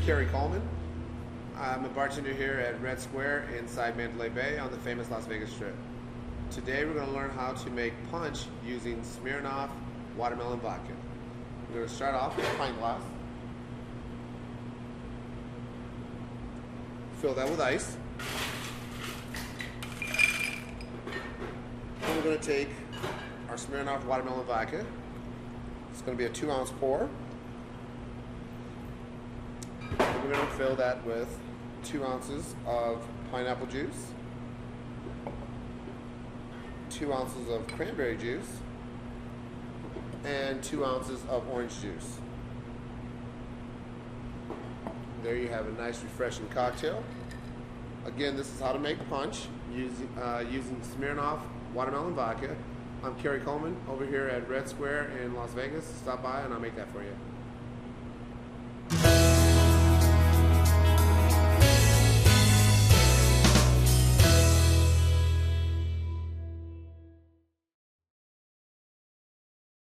Kerry Coleman. I'm a bartender here at Red Square inside Mandalay Bay on the famous Las Vegas Strip. Today we're going to learn how to make punch using Smirnoff watermelon vodka. We're going to start off with a pint glass. Fill that with ice. Then we're going to take our Smirnoff watermelon vodka. It's going to be a 2-ounce pour. And we're going to fill that with 2 ounces of pineapple juice, 2 ounces of cranberry juice, and 2 ounces of orange juice. There you have a nice refreshing cocktail. Again, this is how to make punch using Smirnoff watermelon vodka. I'm Kerry Coleman over here at Red Square in Las Vegas. Stop by and I'll make that for you.